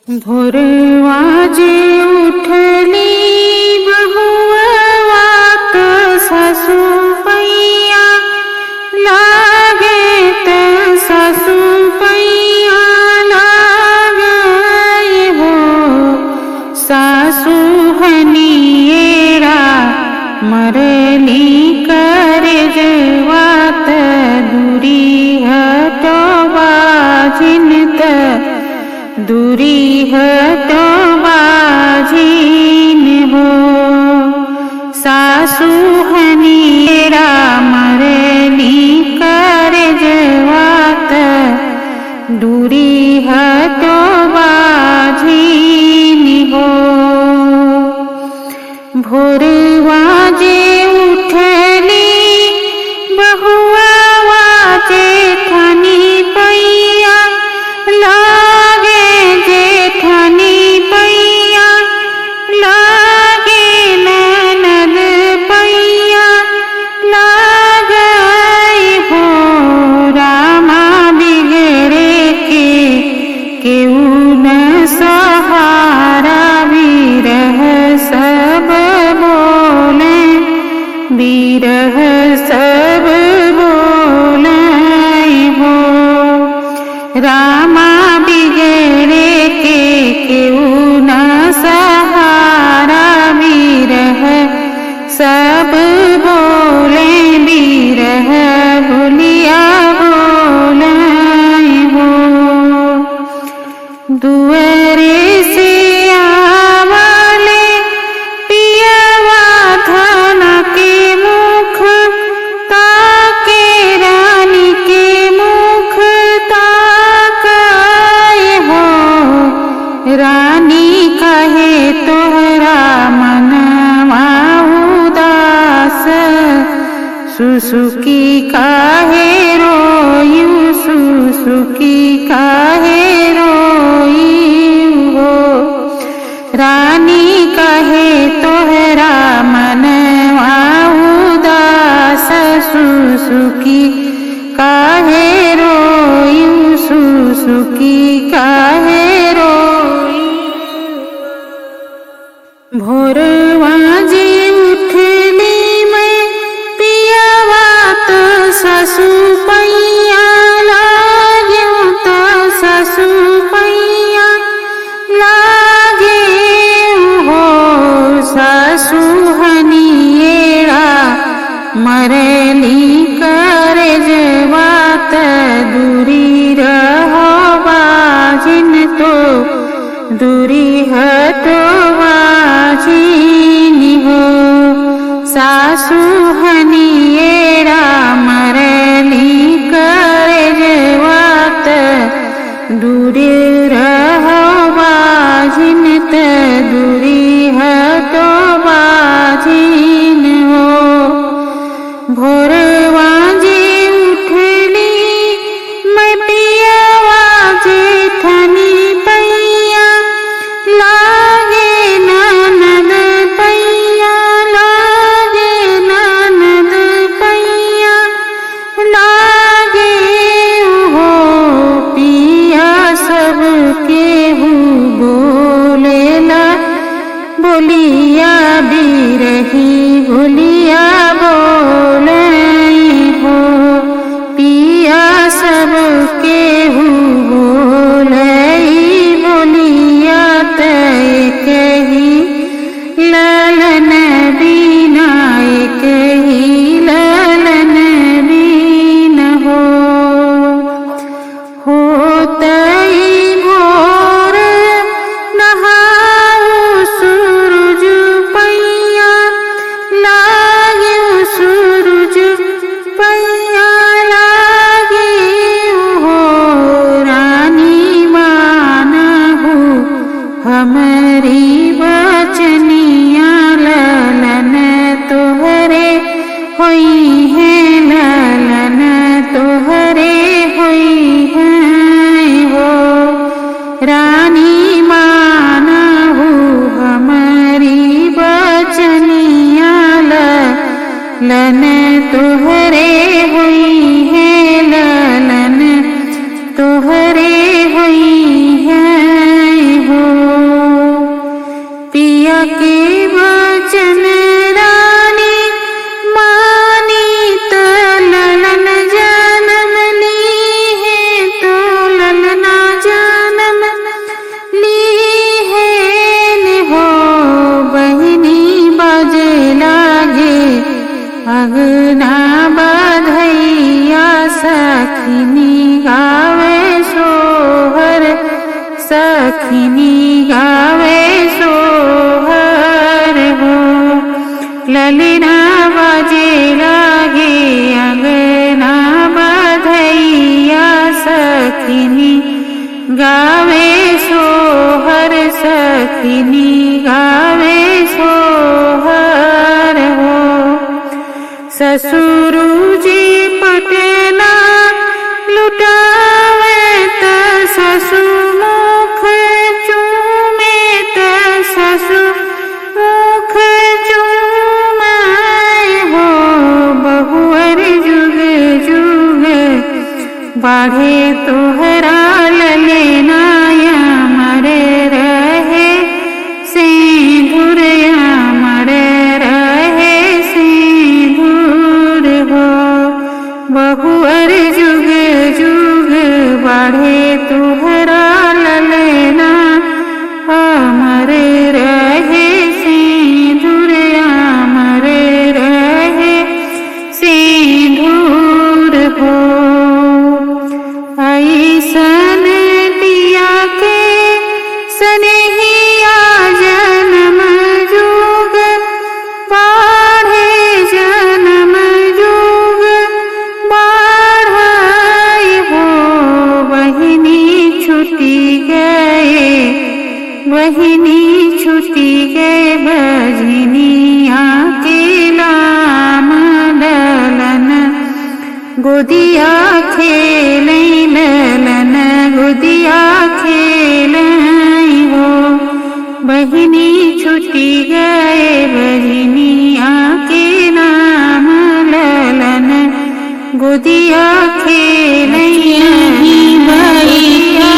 भोरवा जे उठली बहुआ त सासु पैया लागे त सासु पैया लागे हो सासु हनिएरा मरली करे जवात दूरी हटवा जिनत दूरी हटो बाझिन हो सासु हनिएरा मरली करे जवात दूरी हटो बाझिन हो। भोरवा जे उठली बहुआ जेठानी पैया लागे जेठानी पैया लागे ननद पैया लागे हो रामा बिगड़े के केहू न सहारा बिरह सब बोले बिरह सब बोले हो रामा बिगड़े के केहू न सहारा बिरह सब बोले बिरह बोलिया बोले हो। दुआरे से आवले पियवा थाना के मुख ताके रानी के मुख ताकाए हो रानी कहे तोहरा मनवा उदास सुसुकी काहे रोयू सुसुकी काहे रोयू हो रानी कहे तोहरा मनवा उदास सुसुकी काहे रोयू सुसुकी काहे रोयू। भोरवा जे उठली मैं पियवा त सासु पैया लागे त सासु पैया लागे हो सासु हनिएरा मरली करे जवात दूरी रहो बाजिन तो दूरी हटो बाजिन हो सासु हनिएरा मरली करे जवात दूरी रहो बाजिन त दूरी हटो बाजिन हो। भोरवा जे उठली मैं पियवा जेठानी पैया लागे ननद पैया लागे ननद पैया लागे हो पिया सब केहू बोलेला बोलिया बिरही बोलिया बोले हो पिया सब केहू बोले बोलिया तय कही ललन बिना कही ललन बिन हो तई भोर नहाऊ सूरज पैया लागे सूरज पैया लागे हो रानी मानहु हमारी बचनिया ललन तोहरे होई है ललन तोहरे होई है हो रानी मानहु हमारी बचनिया ललन तोहरे होई है ललन तोहरे होई है हो। सखिनी गावे सोहर हो। ललना बाजे लागे अंगना बधैया सखिनी गावे सोहर सखिनी गावे सोहर हो। ससुरु जी पटना लुटावे त ससु मुख चूमे त ससु मुख चूमाए हो। बहुअर जुग जुग बाढ़े तोहरा ललनाया मरे रहे सिंदूरया मरे रहे सिंदूर हो। बहुअर जुग जुग बाढ़े तोहरा ललना अमर रहे सिंदूरया मरे रहे सिंदूर हो। ऐसन पिया के सनेहिया जन्म जुग बाढ़े जन्म जुग बाढ़ाई हो। बहिनी छुटी गए बहिनी छुटी गए बजनिया के लाम ललन गोदिया खेलै ललन गोदिया खेलै हो। बहिनी छुटी गए बजनिया के नाम ललन गोदिया खेलै भैया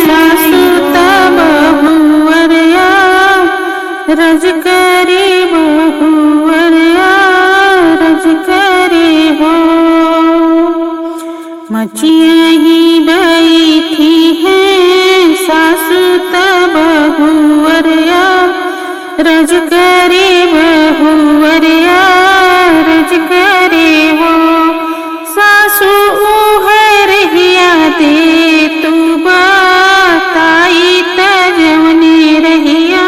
सासु तब बहुअरिया रज करे बहुअरिया रज करे हो। मचिया ही बैठी है सासु तब बहुअरिया रज करे बहुअरिया रज करे हो। सासु रहिया दे तू बताई त जवनी रहिया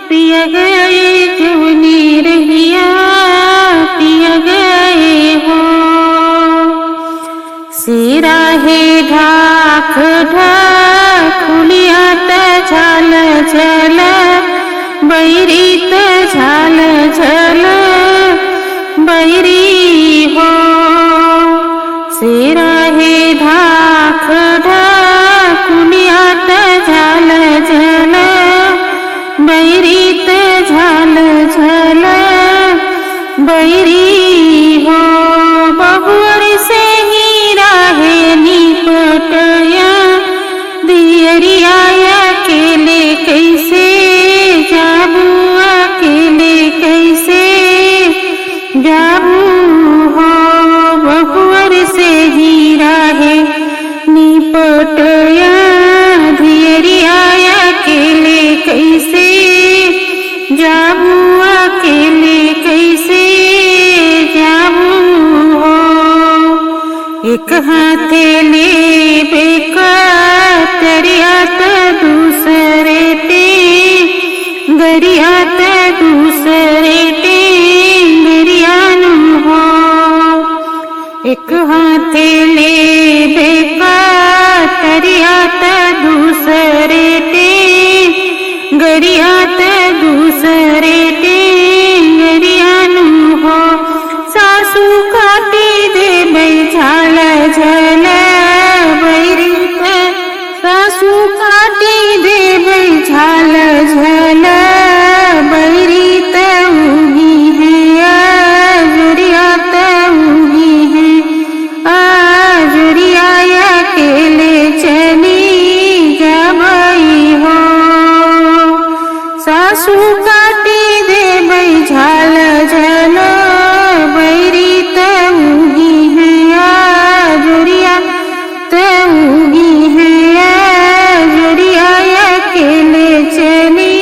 पिया गए जवनी रहिया पिया गए हो। सिरा है ढाक ढाकुलिया त झाल झल बैरी त झाल झल बैरी हो। सिरा है ढाक ढाकुलिया त झाल झल बैरी त झाल झल बैरी हो। बहुअर से ही राहे निपटया दियरिया अकेले कैसे जाबू अकेले कैसे जाबू हो। बहुअर से ही राहे निपटया दियरिया अकेले कैसे जाबू अकेले कैसे जाबू हो। एक हाथे ले बेकतरिया त दूसरे टे गरिया त दूसरे टे गरियानु हो। एक हाथे ले बेकतरिया त दूसरे टे गरिया त दूसरे टे गरियानु हो। सासू काटी दे झाल झल बैरी त सासू काटी दे झाल झल बैरी त उगी है आजुरिया त उगी है आजुरिया अकेले चली जाबई हो। सासू काटी दे झाल झल बैरी त उगी है आजुरिया त उगी है आजुरिया अकेले चली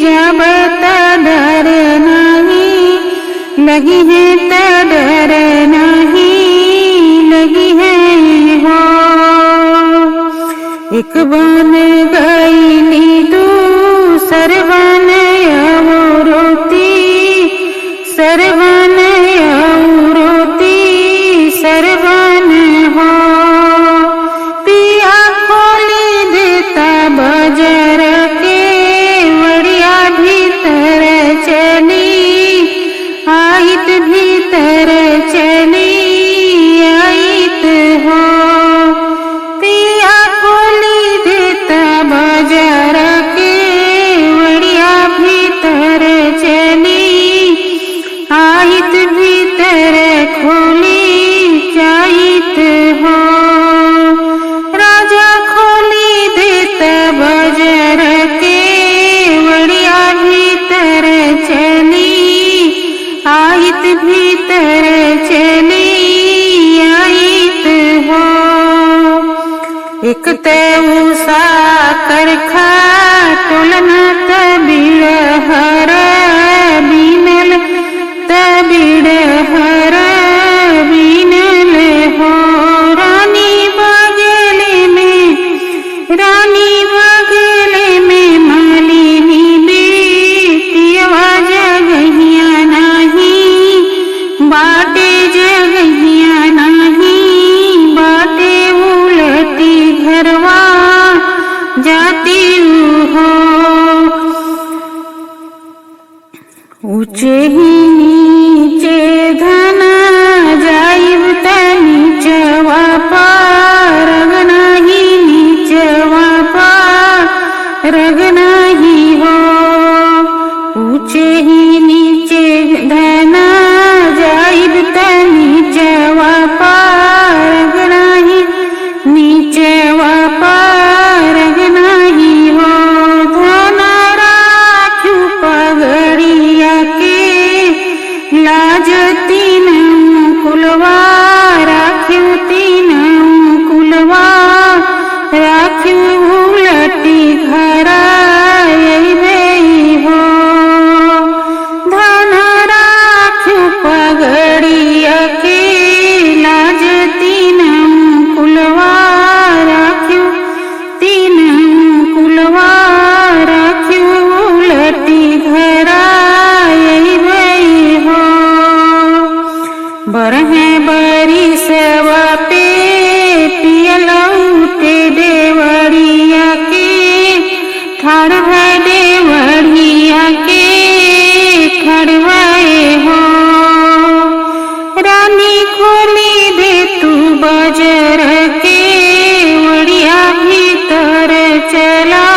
जब त डर नहीं लगी है त डर नहीं लगी है हो। एक बन गईली दूसर बन रोती सरवन रोती सरवन हो। पिया खोली देता बजर के वड़िया भीतर चली आइत भीतर चली आइत हो। पिया खोली देता बजर के वड़िया भीतर चली आइत भीतर खोली जाइत हो। राजा खोली देता बजर के वड़िया भीतर चली आइत भीतर चली आइत हो। एक उषा करखा टोलना तबिड़ हर बीनल तबिड़ हर बीनल हो। रानी बगले में मालिनी बेटिया जगहिया नहीं बाटे जगहिया नहीं बाटे उलटी घरवा जाती हो। ऊंचे ही नीचे धना जाइब त नीचवा पारग नहीं नीचवा पारग नहीं हो। ऊंचे ही नीचे धना जाइब त नीचवा पारग नहीं नीचवा पारग नहीं हो। धना राखू पगड़िया के लाज तीन कुलवा राखू तीन कुलवा राखू उलटी घरा हो। धना राखू पगड़िया के लाज तीन कुलवा राखू तीन कुलवा राखू उलटी घरा हो। बरहे बरी सेवा पे पियलौटे देवड़िया के ठाड़ है देवड़िया के खड़वाए हो। रानी खोली दे तू बजर के वड़िया भीतर चला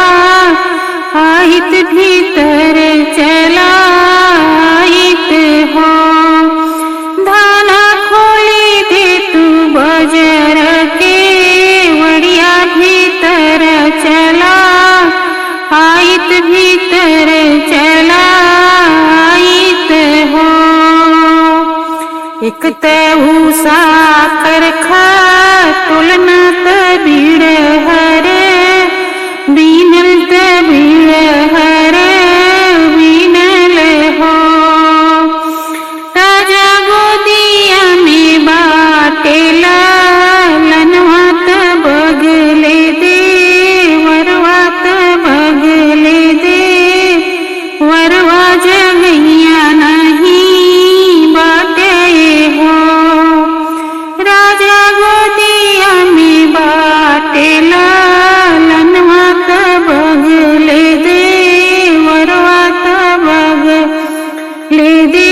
आइत भीतर चला आइत हो। धाना खोली दे तू बजर के वड़िया भीतर चला आइत भीतर चला आइत हो। एक उषा करखा टोलना तबिड़ हर बीनल तबिड़ हर बीनल हो। राजा गोदिया में बाटेला लनवा त बगले दे वरवा त बगले दे वरवा जगहिया नहीं बाटे हो। राजा गोदिया में बाटेला लनवा त बगले दे वरवा त बगले दे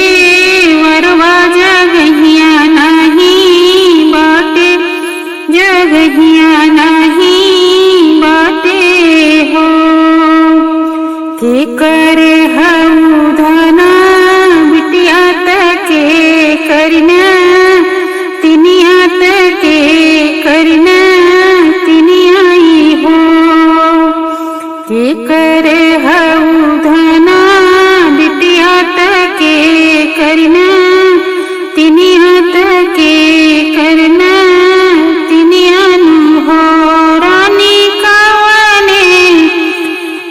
वरवा जगहिया नहीं बाटे जगहिया नहीं बाटे हो। के करे हऊ धना बिटिया तके करना तिनिया तके करना तिनियाई हो। के करे हऊ धना बिटिया तके करना तिनिया तके करना तिनियानु हो।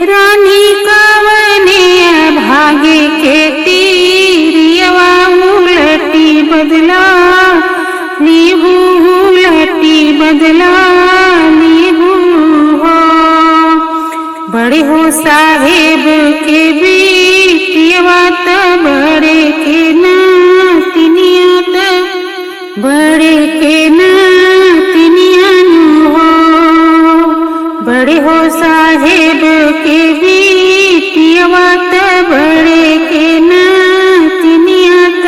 रानी कावने भागे के तीरियवा उलटी बदला लीहू उलटी बदला लीहू हो। साहेब के बेटिया त बड़े के नातिनिया त बड़े के नातिनिया हो। बड़े हो साहेब के बेटिया त बड़े के नातिनिया त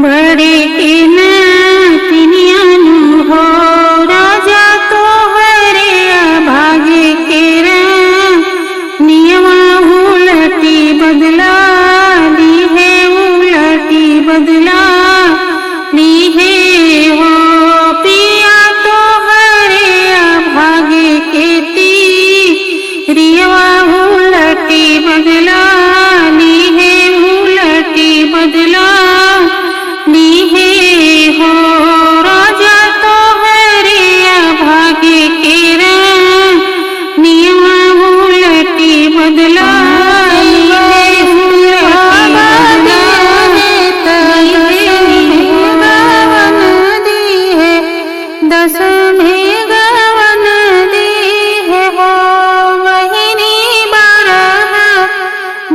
बड़े के नातिनिया हो। राजा तो हरे भागे के नियमा उलटी बदला ली है, उलटी बदला ली है हो। पिया तो हरे भागे के रियवा उलटी बदला ली है, उलटी बदला ली है हो। राजा तो हरे भागे के नियमा उलटी बदला दस में गवन दी है हो। महीने 12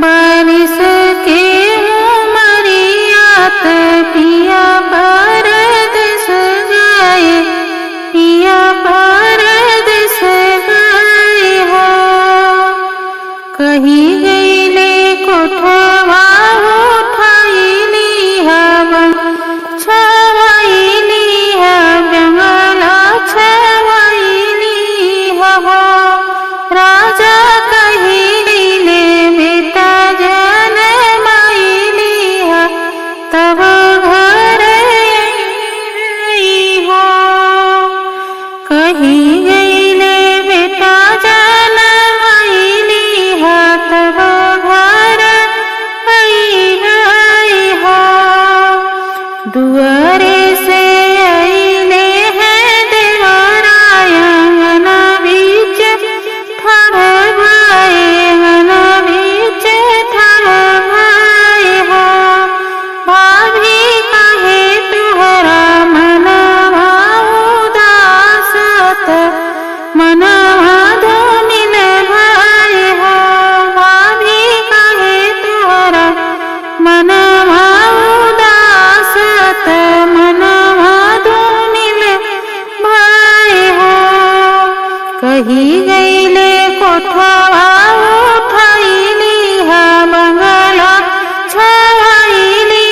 बारिश के उमरियात पिया परदेस गए, पिया परदेस गए हो। कही गईले कोठवा उठाईली हवन छवाईली बंगला छवाईली हो। राजा कहीले बेटा जन माईली तब घर हो। कही गईले बेटा जन माईली तब घर हो। दुआरे से अइले हैं देवराय अंगना बीच ठाड़ भाई, अंगना बीच ठाड़ भाई हो। भाभी कहे तुहरा मनवा उदासत मनवा धूमिल भाई हो। भाभी कहे तुहरा मनवा उदासत मनवा धूमिल भाई हो। कही गईले कोठवा उठाईली बंगला छवाईली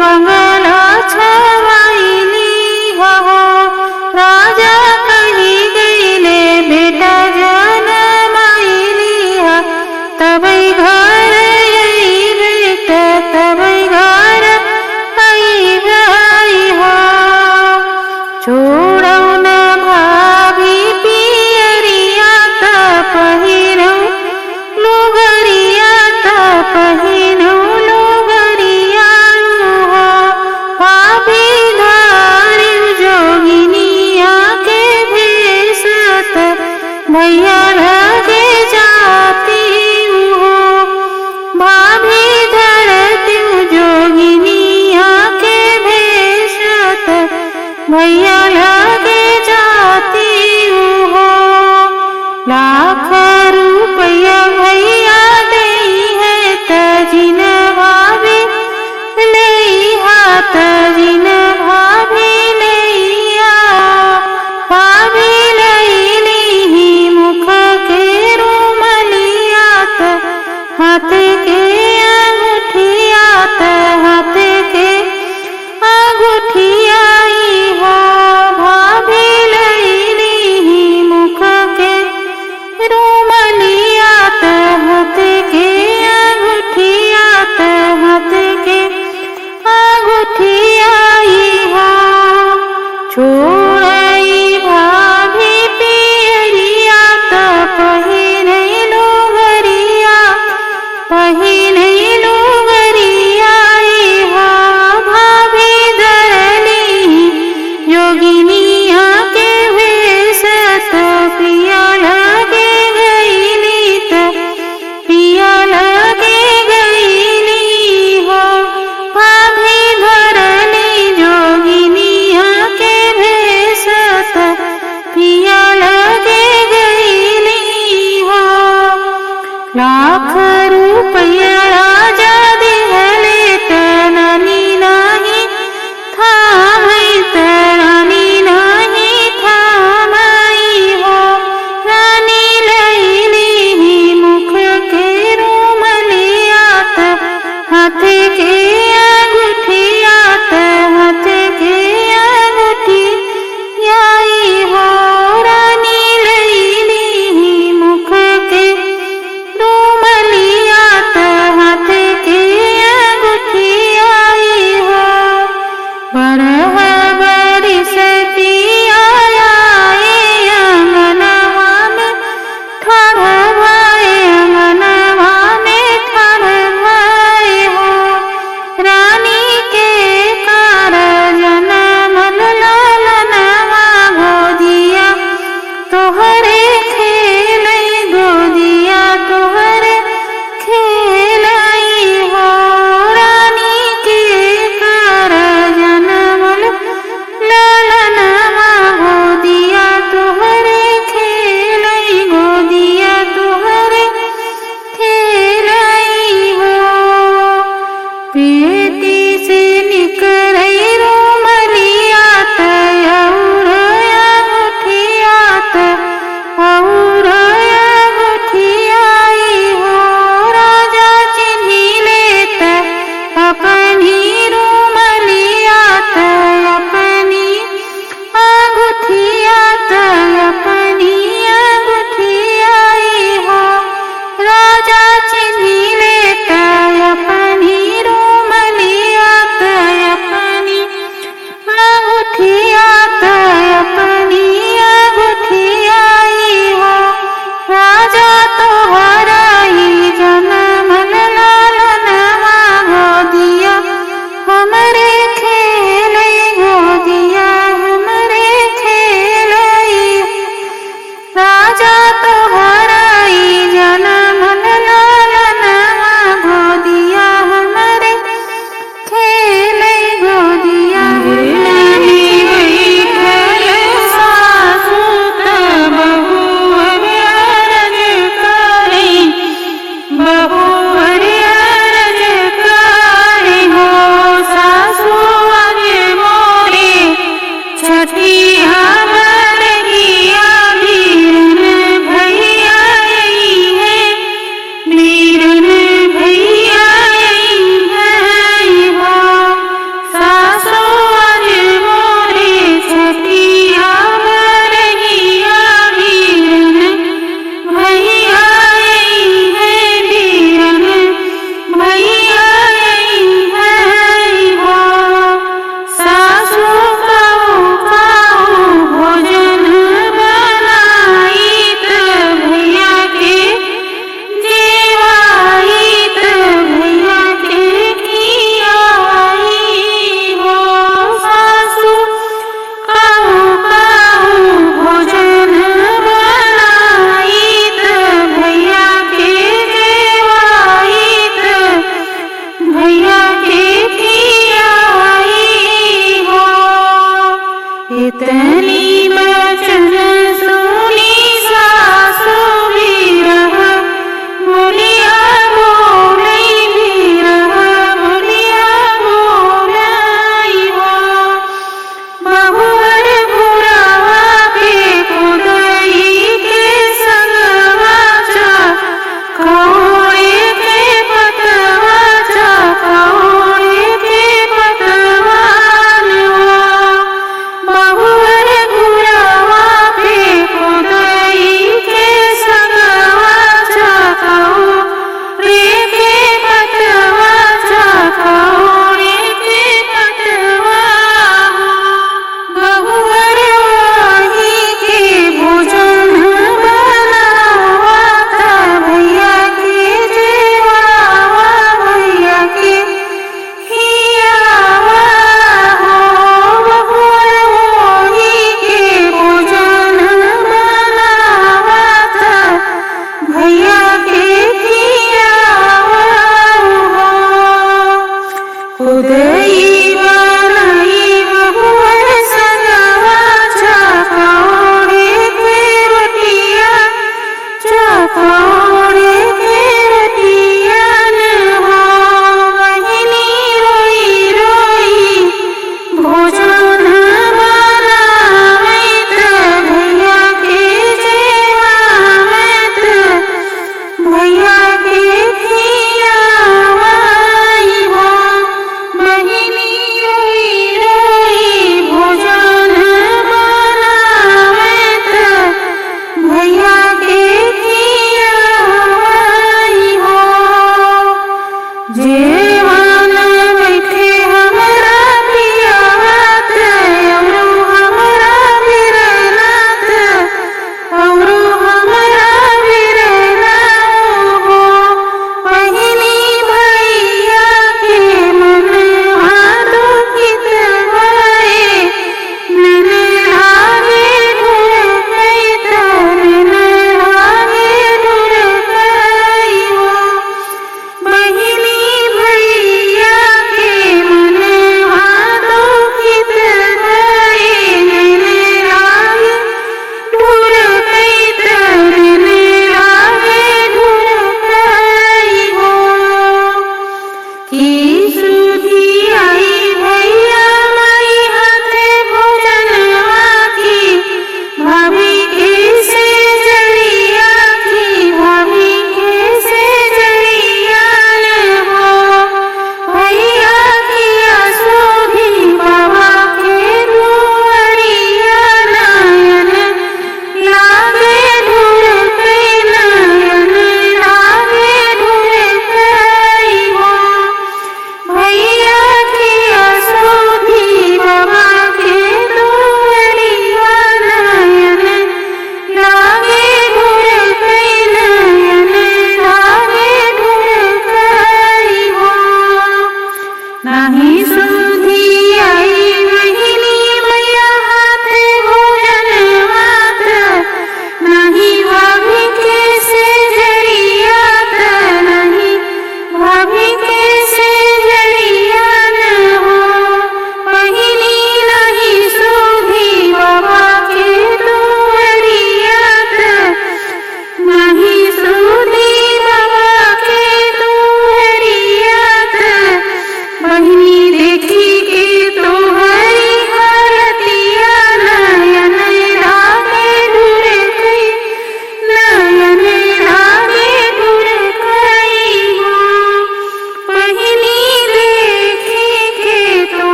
बंगला छवाईली हो। राजा कही गईले बेटा जन माईली तबई घर आई बेटा तबई घर आई गई हो। छोड़ो न भाभी पियरिया त पहिरो लुगरिया त पहिरो लुगरिया हो। भाभी धारी जोगिनिया के भेसत भैया लगे जाती हो। भाभी धरती जोगिनिया के भेसत भैया लगे जाती हो। लाख रुपया भैया दई है तजिन भाभी ले हाथ जिन भाभी लैया। भाभी लैली मुख के रुमलियात हाथ के अंगूठियात हाथ के अंगूठियाई हो। भाभी लैली मुख के रुमलियात ओढ़े के रतियन हो बहिनी रोई रोई भोजन बनावत भैया के जेवावत भैया के खियावाई हो बहिनी रोई रोई भोजन बनावत भैया के खियावाई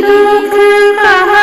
दुख कहा